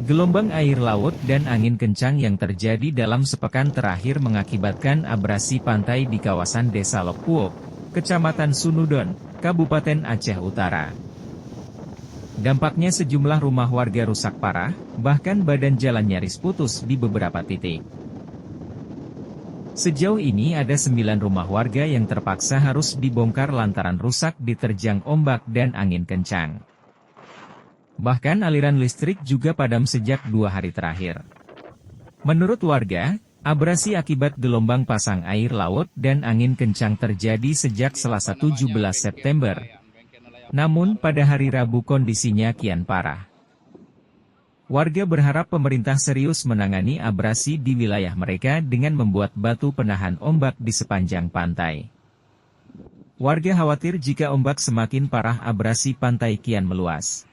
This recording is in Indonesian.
Gelombang air laut dan angin kencang yang terjadi dalam sepekan terakhir mengakibatkan abrasi pantai di kawasan Desa Lokpuok, Kecamatan Sunudon, Kabupaten Aceh Utara. Dampaknya sejumlah rumah warga rusak parah, bahkan badan jalan nyaris putus di beberapa titik. Sejauh ini ada 9 rumah warga yang terpaksa harus dibongkar lantaran rusak diterjang ombak dan angin kencang. Bahkan aliran listrik juga padam sejak 2 hari terakhir. Menurut warga, abrasi akibat gelombang pasang air laut dan angin kencang terjadi sejak Selasa 17 September. Namun pada hari Rabu kondisinya kian parah. Warga berharap pemerintah serius menangani abrasi di wilayah mereka dengan membuat batu penahan ombak di sepanjang pantai. Warga khawatir jika ombak semakin parah abrasi pantai kian meluas.